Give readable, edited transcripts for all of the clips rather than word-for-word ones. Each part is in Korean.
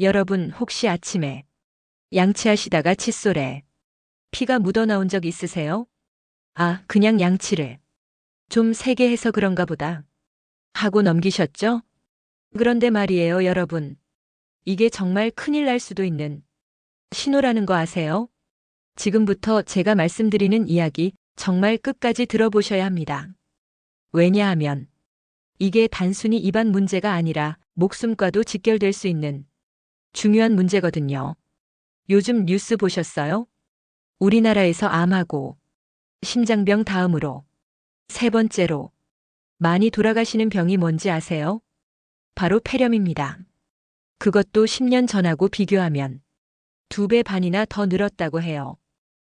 여러분 혹시 아침에 양치하시다가 칫솔에 피가 묻어나온 적 있으세요? 아, 그냥 양치를 좀 세게 해서 그런가 보다 하고 넘기셨죠? 그런데 말이에요, 여러분. 이게 정말 큰일 날 수도 있는 신호라는 거 아세요? 지금부터 제가 말씀드리는 이야기 정말 끝까지 들어보셔야 합니다. 왜냐하면 이게 단순히 입안 문제가 아니라 목숨과도 직결될 수 있는 중요한 문제거든요. 요즘 뉴스 보셨어요? 우리나라에서 암하고 심장병 다음으로 세 번째로 많이 돌아가시는 병이 뭔지 아세요? 바로 폐렴입니다. 그것도 10년 전하고 비교하면 2배 반이나 더 늘었다고 해요.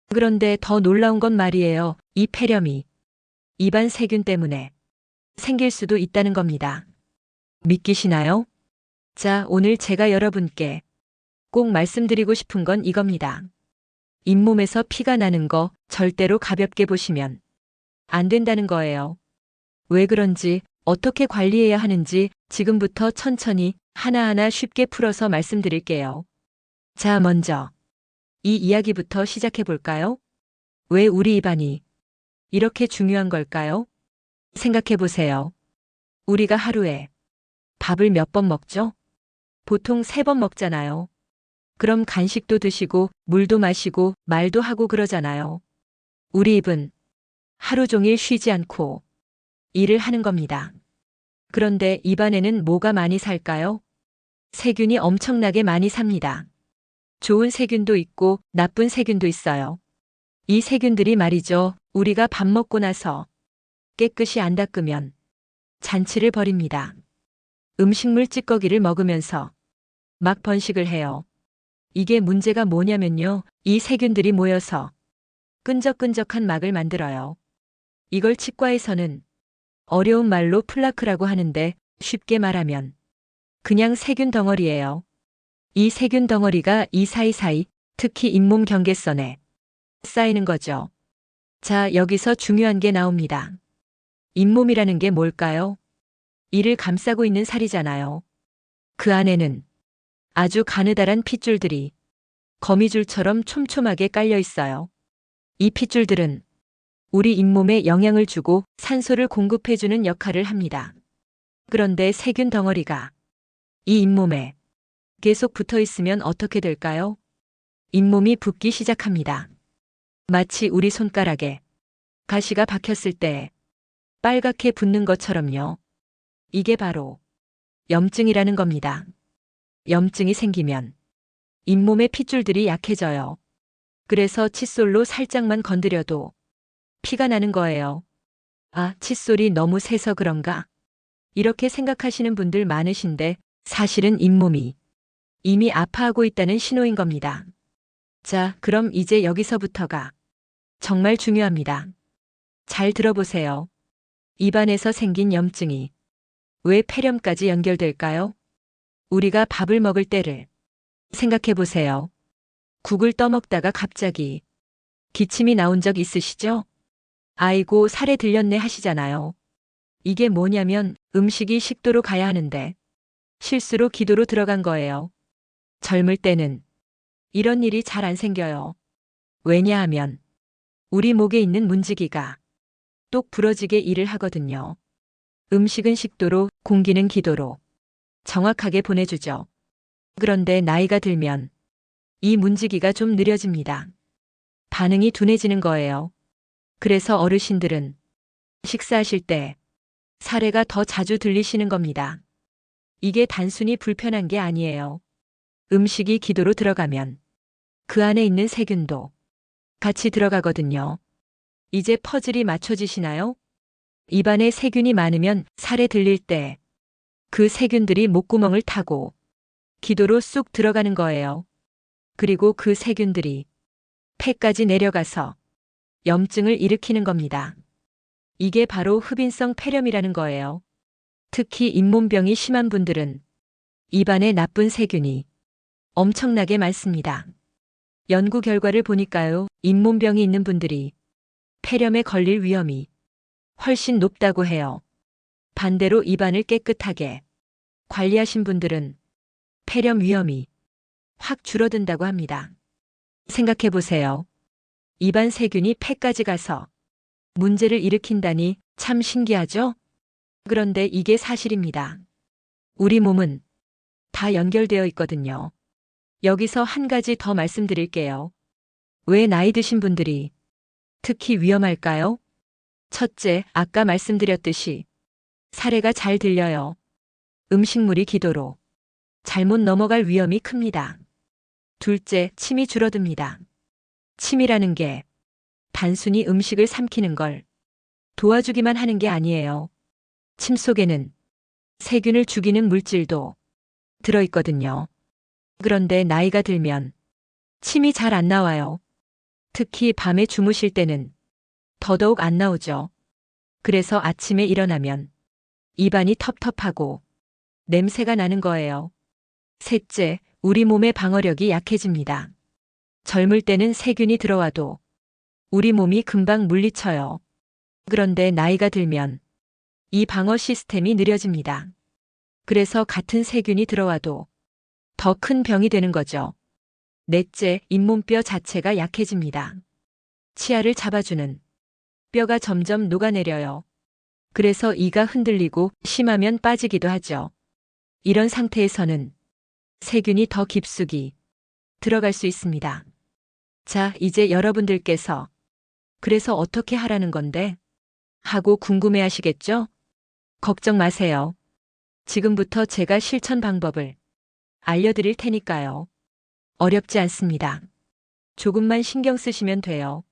그런데 더 놀라운 건 말이에요. 이 폐렴이 입안 세균 때문에 생길 수도 있다는 겁니다. 믿기시나요? 자, 오늘 제가 여러분께 꼭 말씀드리고 싶은 건 이겁니다. 잇몸에서 피가 나는 거 절대로 가볍게 보시면 안 된다는 거예요. 왜 그런지, 어떻게 관리해야 하는지 지금부터 천천히 하나하나 쉽게 풀어서 말씀드릴게요. 자, 먼저 이 이야기부터 시작해 볼까요? 왜 우리 입안이 이렇게 중요한 걸까요? 생각해 보세요. 우리가 하루에 밥을 몇 번 먹죠? 보통 3번 먹잖아요. 그럼 간식도 드시고 물도 마시고 말도 하고 그러잖아요. 우리 입은 하루 종일 쉬지 않고 일을 하는 겁니다. 그런데 입안에는 뭐가 많이 살까요? 세균이 엄청나게 많이 삽니다. 좋은 세균도 있고 나쁜 세균도 있어요. 이 세균들이 말이죠. 우리가 밥 먹고 나서 깨끗이 안 닦으면 잔치를 벌입니다. 음식물 찌꺼기를 먹으면서 막 번식을 해요. 이게 문제가 뭐냐면요. 이 세균들이 모여서 끈적끈적한 막을 만들어요. 이걸 치과에서는 어려운 말로 플라크라고 하는데 쉽게 말하면 그냥 세균 덩어리예요. 이 세균 덩어리가 이 사이사이, 특히 잇몸 경계선에 쌓이는 거죠. 자, 여기서 중요한 게 나옵니다. 잇몸이라는 게 뭘까요? 이를 감싸고 있는 살이잖아요. 그 안에는 아주 가느다란 핏줄들이 거미줄처럼 촘촘하게 깔려 있어요. 이 핏줄들은 우리 잇몸에 영향을 주고 산소를 공급해주는 역할을 합니다. 그런데 세균 덩어리가 이 잇몸에 계속 붙어 있으면 어떻게 될까요? 잇몸이 붓기 시작합니다. 마치 우리 손가락에 가시가 박혔을 때 빨갛게 붓는 것처럼요. 이게 바로 염증이라는 겁니다. 염증이 생기면 잇몸의 핏줄들이 약해져요. 그래서 칫솔로 살짝만 건드려도 피가 나는 거예요. 아, 칫솔이 너무 세서 그런가? 이렇게 생각하시는 분들 많으신데 사실은 잇몸이 이미 아파하고 있다는 신호인 겁니다. 자, 그럼 이제 여기서부터가 정말 중요합니다. 잘 들어보세요. 입안에서 생긴 염증이 왜 폐렴까지 연결될까요? 우리가 밥을 먹을 때를 생각해 보세요. 국을 떠먹다가 갑자기 기침이 나온 적 있으시죠? 아이고, 살에 들렸네 하시잖아요. 이게 뭐냐면 음식이 식도로 가야 하는데 실수로 기도로 들어간 거예요. 젊을 때는 이런 일이 잘 안 생겨요. 왜냐하면 우리 목에 있는 문지기가 똑 부러지게 일을 하거든요. 음식은 식도로, 공기는 기도로 정확하게 보내주죠. 그런데 나이가 들면 이 문지기가 좀 느려집니다. 반응이 둔해지는 거예요. 그래서 어르신들은 식사하실 때 사례가 더 자주 들리시는 겁니다. 이게 단순히 불편한 게 아니에요. 음식이 기도로 들어가면 그 안에 있는 세균도 같이 들어가거든요. 이제 퍼즐이 맞춰지시나요? 입안에 세균이 많으면 살에 들릴 때 그 세균들이 목구멍을 타고 기도로 쑥 들어가는 거예요. 그리고 그 세균들이 폐까지 내려가서 염증을 일으키는 겁니다. 이게 바로 흡인성 폐렴이라는 거예요. 특히 잇몸병이 심한 분들은 입안에 나쁜 세균이 엄청나게 많습니다. 연구 결과를 보니까요, 잇몸병이 있는 분들이 폐렴에 걸릴 위험이 훨씬 높다고 해요. 반대로 입안을 깨끗하게 관리하신 분들은 폐렴 위험이 확 줄어든다고 합니다. 생각해 보세요. 입안 세균이 폐까지 가서 문제를 일으킨다니 참 신기하죠? 그런데 이게 사실입니다. 우리 몸은 다 연결되어 있거든요. 여기서 한 가지 더 말씀드릴게요. 왜 나이 드신 분들이 특히 위험할까요? 첫째, 아까 말씀드렸듯이 사례가 잘 들려요. 음식물이 기도로 잘못 넘어갈 위험이 큽니다. 둘째, 침이 줄어듭니다. 침이라는 게 단순히 음식을 삼키는 걸 도와주기만 하는 게 아니에요. 침 속에는 세균을 죽이는 물질도 들어있거든요. 그런데 나이가 들면 침이 잘 안 나와요. 특히 밤에 주무실 때는 더더욱 안 나오죠. 그래서 아침에 일어나면 입안이 텁텁하고 냄새가 나는 거예요. 셋째, 우리 몸의 방어력이 약해집니다. 젊을 때는 세균이 들어와도 우리 몸이 금방 물리쳐요. 그런데 나이가 들면 이 방어 시스템이 느려집니다. 그래서 같은 세균이 들어와도 더 큰 병이 되는 거죠. 넷째, 잇몸뼈 자체가 약해집니다. 치아를 잡아주는 뼈가 점점 녹아내려요. 그래서 이가 흔들리고 심하면 빠지기도 하죠. 이런 상태에서는 세균이 더 깊숙이 들어갈 수 있습니다. 자, 이제 여러분들께서 그래서 어떻게 하라는 건데? 하고 궁금해 하시겠죠? 걱정 마세요. 지금부터 제가 실천 방법을 알려드릴 테니까요. 어렵지 않습니다. 조금만 신경 쓰시면 돼요.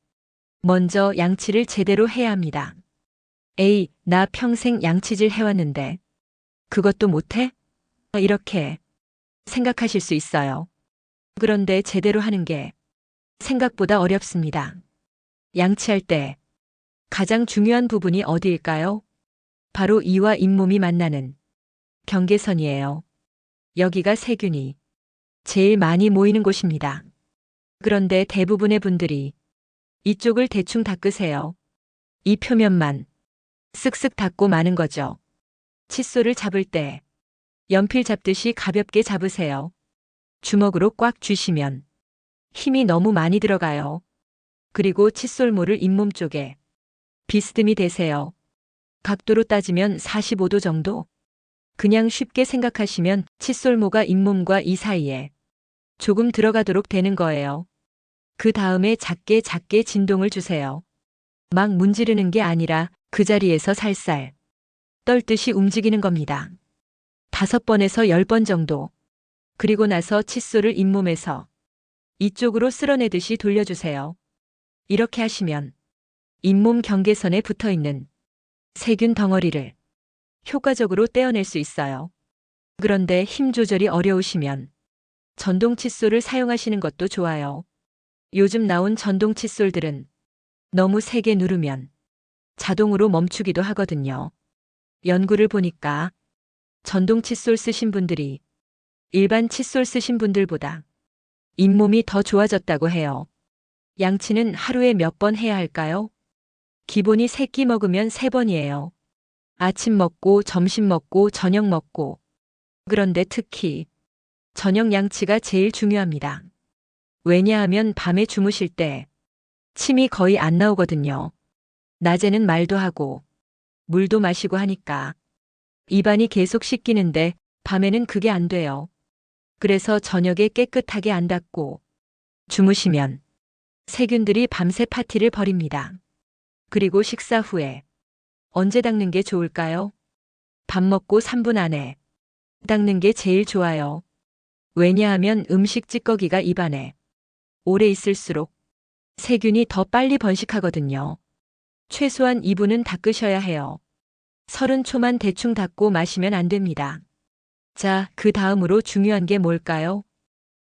먼저 양치를 제대로 해야 합니다. 에이, 나 평생 양치질 해왔는데 그것도 못해? 이렇게 생각하실 수 있어요. 그런데 제대로 하는 게 생각보다 어렵습니다. 양치할 때 가장 중요한 부분이 어디일까요? 바로 이와 잇몸이 만나는 경계선이에요. 여기가 세균이 제일 많이 모이는 곳입니다. 그런데 대부분의 분들이 이쪽을 대충 닦으세요. 이 표면만 쓱쓱 닦고 마는 거죠. 칫솔을 잡을 때 연필 잡듯이 가볍게 잡으세요. 주먹으로 꽉 쥐시면 힘이 너무 많이 들어가요. 그리고 칫솔모를 잇몸 쪽에 비스듬히 대세요. 각도로 따지면 45도 정도? 그냥 쉽게 생각하시면 칫솔모가 잇몸과 이 사이에 조금 들어가도록 되는 거예요. 그 다음에 작게 작게 진동을 주세요. 막 문지르는 게 아니라 그 자리에서 살살 떨듯이 움직이는 겁니다. 5번에서 10번 정도. 그리고 나서 칫솔을 잇몸에서 이쪽으로 쓸어내듯이 돌려주세요. 이렇게 하시면 잇몸 경계선에 붙어 있는 세균 덩어리를 효과적으로 떼어낼 수 있어요. 그런데 힘 조절이 어려우시면 전동 칫솔을 사용하시는 것도 좋아요. 요즘 나온 전동 칫솔들은 너무 세게 누르면 자동으로 멈추기도 하거든요. 연구를 보니까 전동 칫솔 쓰신 분들이 일반 칫솔 쓰신 분들보다 잇몸이 더 좋아졌다고 해요. 양치는 하루에 몇 번 해야 할까요? 기본이 3끼 먹으면 3번이에요. 아침 먹고 점심 먹고 저녁 먹고. 그런데 특히 저녁 양치가 제일 중요합니다. 왜냐하면 밤에 주무실 때 침이 거의 안 나오거든요. 낮에는 말도 하고 물도 마시고 하니까 입안이 계속 씻기는데 밤에는 그게 안 돼요. 그래서 저녁에 깨끗하게 안 닦고 주무시면 세균들이 밤새 파티를 벌입니다. 그리고 식사 후에 언제 닦는 게 좋을까요? 밥 먹고 3분 안에 닦는 게 제일 좋아요. 왜냐하면 음식 찌꺼기가 입안에 오래 있을수록 세균이 더 빨리 번식하거든요. 최소한 2분은 닦으셔야 해요. 30초만 대충 닦고 마시면 안 됩니다. 자, 그 다음으로 중요한 게 뭘까요?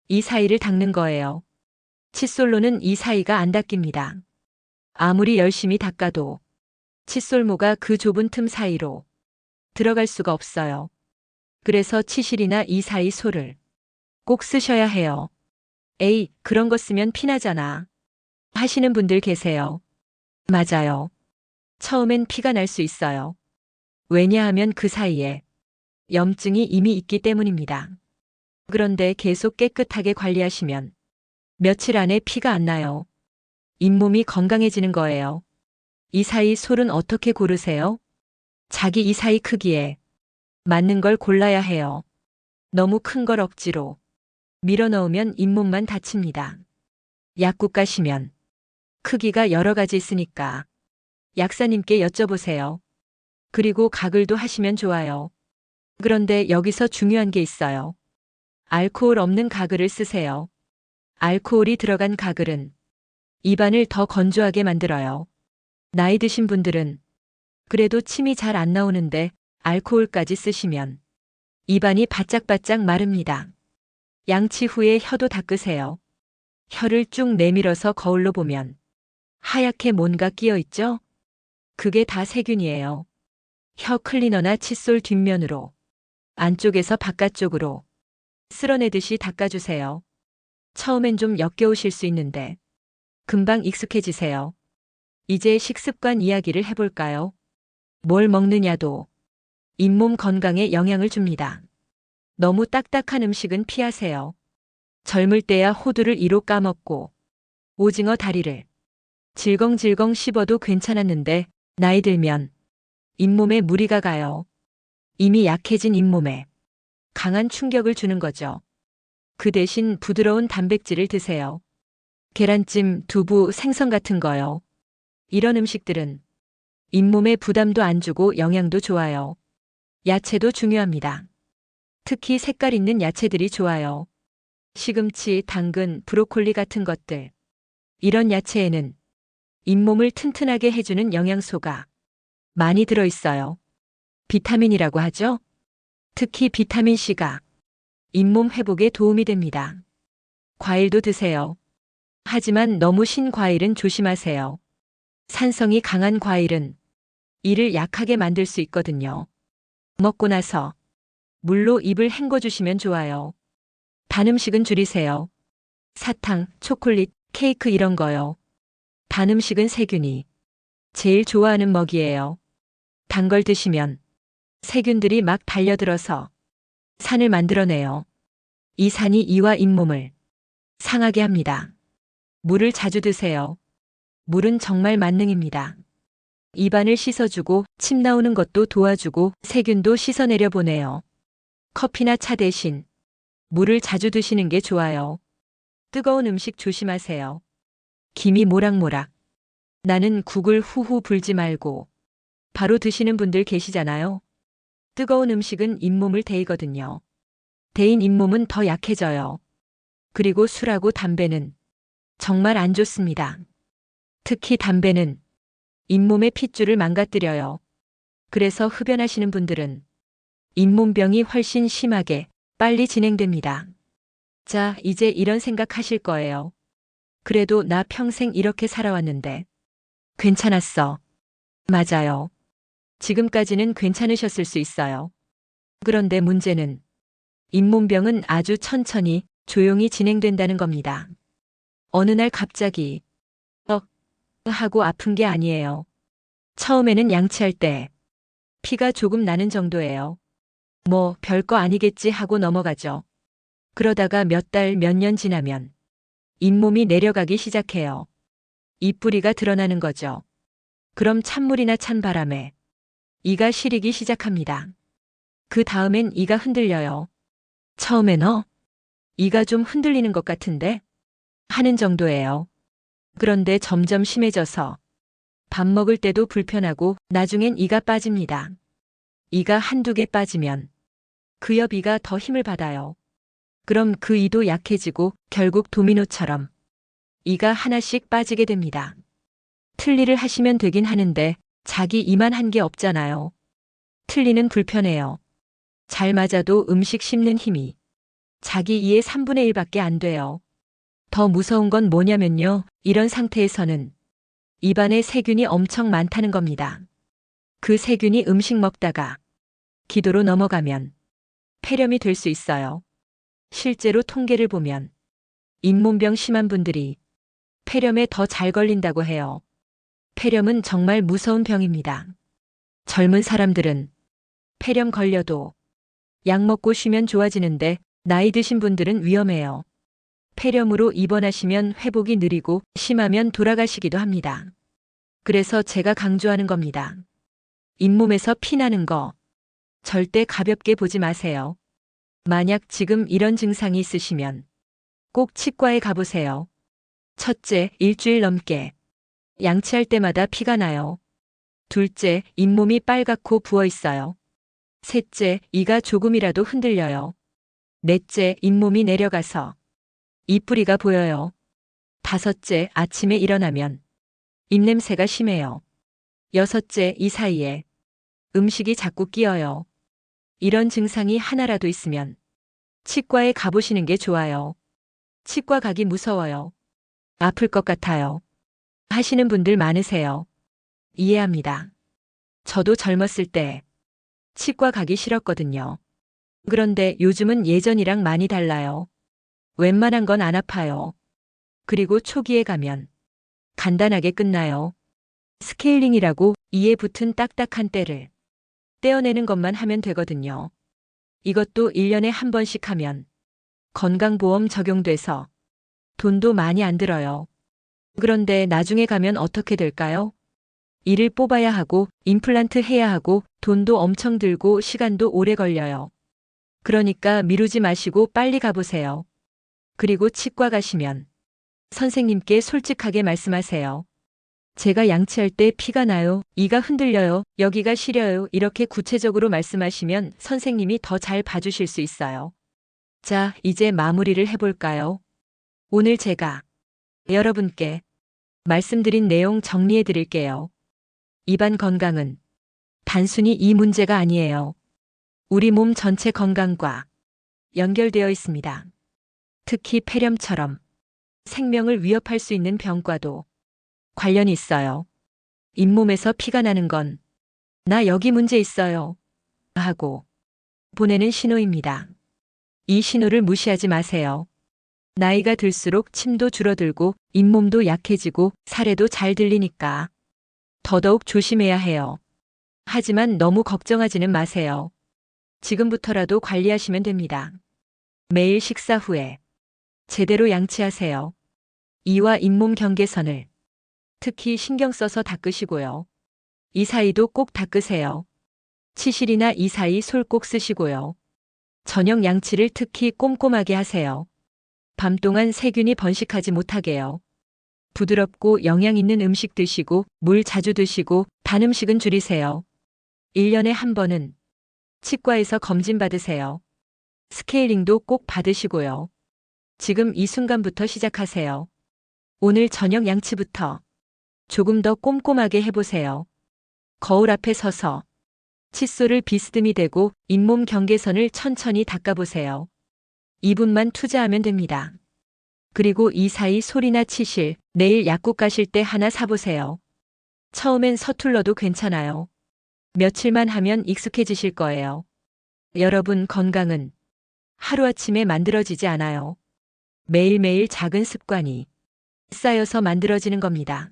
이 사이를 닦는 거예요. 칫솔로는 이 사이가 안 닦입니다. 아무리 열심히 닦아도 칫솔모가 그 좁은 틈 사이로 들어갈 수가 없어요. 그래서 치실이나 이 사이 솔을 꼭 쓰셔야 해요. 에이, 그런 거 쓰면 피나잖아. 하시는 분들 계세요. 맞아요. 처음엔 피가 날 수 있어요. 왜냐하면 그 사이에 염증이 이미 있기 때문입니다. 그런데 계속 깨끗하게 관리하시면 며칠 안에 피가 안 나요. 잇몸이 건강해지는 거예요. 이 사이 솔은 어떻게 고르세요? 자기 이 사이 크기에 맞는 걸 골라야 해요. 너무 큰 걸 억지로 밀어 넣으면 잇몸만 다칩니다. 약국 가시면 크기가 여러 가지 있으니까 약사님께 여쭤보세요. 그리고 가글도 하시면 좋아요. 그런데 여기서 중요한 게 있어요. 알코올 없는 가글을 쓰세요. 알코올이 들어간 가글은 입안을 더 건조하게 만들어요. 나이 드신 분들은 그래도 침이 잘 안 나오는데 알코올까지 쓰시면 입안이 바짝바짝 마릅니다. 양치 후에 혀도 닦으세요. 혀를 쭉 내밀어서 거울로 보면 하얗게 뭔가 끼어 있죠? 그게 다 세균이에요. 혀 클리너나 칫솔 뒷면으로 안쪽에서 바깥쪽으로 쓸어내듯이 닦아주세요. 처음엔 좀 역겨우실 수 있는데 금방 익숙해지세요. 이제 식습관 이야기를 해볼까요? 뭘 먹느냐도 잇몸 건강에 영향을 줍니다. 너무 딱딱한 음식은 피하세요. 젊을 때야 호두를 이로 까먹고 오징어 다리를 질겅질겅 씹어도 괜찮았는데 나이 들면 잇몸에 무리가 가요. 이미 약해진 잇몸에 강한 충격을 주는 거죠. 그 대신 부드러운 단백질을 드세요. 계란찜, 두부, 생선 같은 거요. 이런 음식들은 잇몸에 부담도 안 주고 영양도 좋아요. 야채도 중요합니다. 특히 색깔 있는 야채들이 좋아요. 시금치, 당근, 브로콜리 같은 것들. 이런 야채에는 잇몸을 튼튼하게 해주는 영양소가 많이 들어있어요. 비타민이라고 하죠? 특히 비타민 C가 잇몸 회복에 도움이 됩니다. 과일도 드세요. 하지만 너무 신 과일은 조심하세요. 산성이 강한 과일은 이를 약하게 만들 수 있거든요. 먹고 나서 물로 입을 헹궈주시면 좋아요. 단 음식은 줄이세요. 사탕, 초콜릿, 케이크 이런 거요. 단 음식은 세균이 제일 좋아하는 먹이에요. 단 걸 드시면 세균들이 막 달려들어서 산을 만들어내요. 이 산이 이와 잇몸을 상하게 합니다. 물을 자주 드세요. 물은 정말 만능입니다. 입안을 씻어주고 침 나오는 것도 도와주고 세균도 씻어내려 보내요. 커피나 차 대신 물을 자주 드시는 게 좋아요. 뜨거운 음식 조심하세요. 김이 모락모락. 나는 국을 후후 불지 말고 바로 드시는 분들 계시잖아요. 뜨거운 음식은 잇몸을 데이거든요. 데인 잇몸은 더 약해져요. 그리고 술하고 담배는 정말 안 좋습니다. 특히 담배는 잇몸의 핏줄을 망가뜨려요. 그래서 흡연하시는 분들은 잇몸병이 훨씬 심하게 빨리 진행됩니다. 자, 이제 이런 생각 하실 거예요. 그래도 나 평생 이렇게 살아왔는데 괜찮았어. 맞아요. 지금까지는 괜찮으셨을 수 있어요. 그런데 문제는 잇몸병은 아주 천천히 조용히 진행된다는 겁니다. 어느 날 갑자기 하고 아픈 게 아니에요. 처음에는 양치할 때 피가 조금 나는 정도예요. 뭐 별거 아니겠지 하고 넘어가죠. 그러다가 몇 달, 몇 년 지나면 잇몸이 내려가기 시작해요. 입뿌리가 드러나는 거죠. 그럼 찬물이나 찬 바람에 이가 시리기 시작합니다. 그 다음엔 이가 흔들려요. 처음엔 이가 좀 흔들리는 것 같은데? 하는 정도예요. 그런데 점점 심해져서 밥 먹을 때도 불편하고 나중엔 이가 빠집니다. 이가 한두 개 빠지면 그 옆 이가 더 힘을 받아요. 그럼 그 이도 약해지고 결국 도미노처럼 이가 하나씩 빠지게 됩니다. 틀니를 하시면 되긴 하는데 자기 이만 한 게 없잖아요. 틀니는 불편해요. 잘 맞아도 음식 씹는 힘이 자기 이의 3분의 1밖에 안 돼요. 더 무서운 건 뭐냐면요. 이런 상태에서는 입안에 세균이 엄청 많다는 겁니다. 그 세균이 음식 먹다가 기도로 넘어가면 폐렴이 될 수 있어요. 실제로 통계를 보면 잇몸병 심한 분들이 폐렴에 더 잘 걸린다고 해요. 폐렴은 정말 무서운 병입니다. 젊은 사람들은 폐렴 걸려도 약 먹고 쉬면 좋아지는데 나이 드신 분들은 위험해요. 폐렴으로 입원하시면 회복이 느리고 심하면 돌아가시기도 합니다. 그래서 제가 강조하는 겁니다. 잇몸에서 피 나는 거 절대 가볍게 보지 마세요. 만약 지금 이런 증상이 있으시면 꼭 치과에 가보세요. 첫째, 일주일 넘게 양치할 때마다 피가 나요. 둘째, 잇몸이 빨갛고 부어 있어요. 셋째, 이가 조금이라도 흔들려요. 넷째, 잇몸이 내려가서 입뿌리가 보여요. 다섯째, 아침에 일어나면 입냄새가 심해요. 여섯째, 이 사이에 음식이 자꾸 끼어요. 이런 증상이 하나라도 있으면 치과에 가보시는 게 좋아요. 치과 가기 무서워요. 아플 것 같아요. 하시는 분들 많으세요. 이해합니다. 저도 젊었을 때 치과 가기 싫었거든요. 그런데 요즘은 예전이랑 많이 달라요. 웬만한 건 안 아파요. 그리고 초기에 가면 간단하게 끝나요. 스케일링이라고 이에 붙은 딱딱한 때를 떼어내는 것만 하면 되거든요. 이것도 1년에 한 번씩 하면 건강보험 적용돼서 돈도 많이 안 들어요. 그런데 나중에 가면 어떻게 될까요? 이를 뽑아야 하고 임플란트 해야 하고 돈도 엄청 들고 시간도 오래 걸려요. 그러니까 미루지 마시고 빨리 가보세요. 그리고 치과 가시면 선생님께 솔직하게 말씀하세요. 제가 양치할 때 피가 나요. 이가 흔들려요. 여기가 시려요. 이렇게 구체적으로 말씀하시면 선생님이 더 잘 봐주실 수 있어요. 자, 이제 마무리를 해볼까요? 오늘 제가 여러분께 말씀드린 내용 정리해 드릴게요. 입안 건강은 단순히 이 문제가 아니에요. 우리 몸 전체 건강과 연결되어 있습니다. 특히 폐렴처럼 생명을 위협할 수 있는 병과도 관련이 있어요. 잇몸에서 피가 나는 건 나 여기 문제 있어요 하고 보내는 신호입니다. 이 신호를 무시하지 마세요. 나이가 들수록 침도 줄어들고 잇몸도 약해지고 사례도 잘 들리니까 더더욱 조심해야 해요. 하지만 너무 걱정하지는 마세요. 지금부터라도 관리하시면 됩니다. 매일 식사 후에 제대로 양치하세요. 이와 잇몸 경계선을 특히 신경 써서 닦으시고요. 이 사이도 꼭 닦으세요. 치실이나 이 사이 솔 꼭 쓰시고요. 저녁 양치를 특히 꼼꼼하게 하세요. 밤 동안 세균이 번식하지 못하게요. 부드럽고 영양 있는 음식 드시고 물 자주 드시고 단 음식은 줄이세요. 1년에 한 번은 치과에서 검진 받으세요. 스케일링도 꼭 받으시고요. 지금 이 순간부터 시작하세요. 오늘 저녁 양치부터 조금 더 꼼꼼하게 해보세요. 거울 앞에 서서 칫솔을 비스듬히 대고 잇몸 경계선을 천천히 닦아보세요. 2분만 투자하면 됩니다. 그리고 이 사이 솔이나 치실, 내일 약국 가실 때 하나 사보세요. 처음엔 서툴러도 괜찮아요. 며칠만 하면 익숙해지실 거예요. 여러분 건강은 하루아침에 만들어지지 않아요. 매일매일 작은 습관이 쌓여서 만들어지는 겁니다.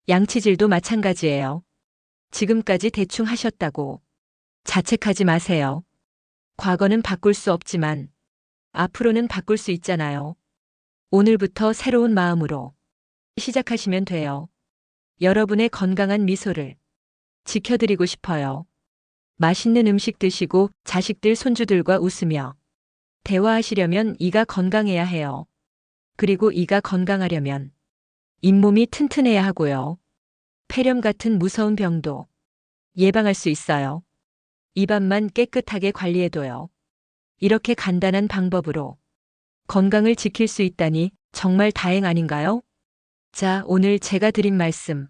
양치질도 마찬가지예요. 지금까지 대충 하셨다고 자책하지 마세요. 과거는 바꿀 수 없지만 앞으로는 바꿀 수 있잖아요. 오늘부터 새로운 마음으로 시작하시면 돼요. 여러분의 건강한 미소를 지켜드리고 싶어요. 맛있는 음식 드시고 자식들 손주들과 웃으며 대화하시려면 이가 건강해야 해요. 그리고 이가 건강하려면 잇몸이 튼튼해야 하고요. 폐렴 같은 무서운 병도 예방할 수 있어요. 입안만 깨끗하게 관리해둬요. 이렇게 간단한 방법으로 건강을 지킬 수 있다니 정말 다행 아닌가요? 자, 오늘 제가 드린 말씀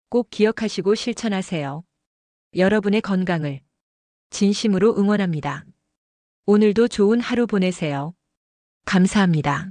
꼭 기억하시고 실천하세요. 여러분의 건강을 진심으로 응원합니다. 오늘도 좋은 하루 보내세요. 감사합니다.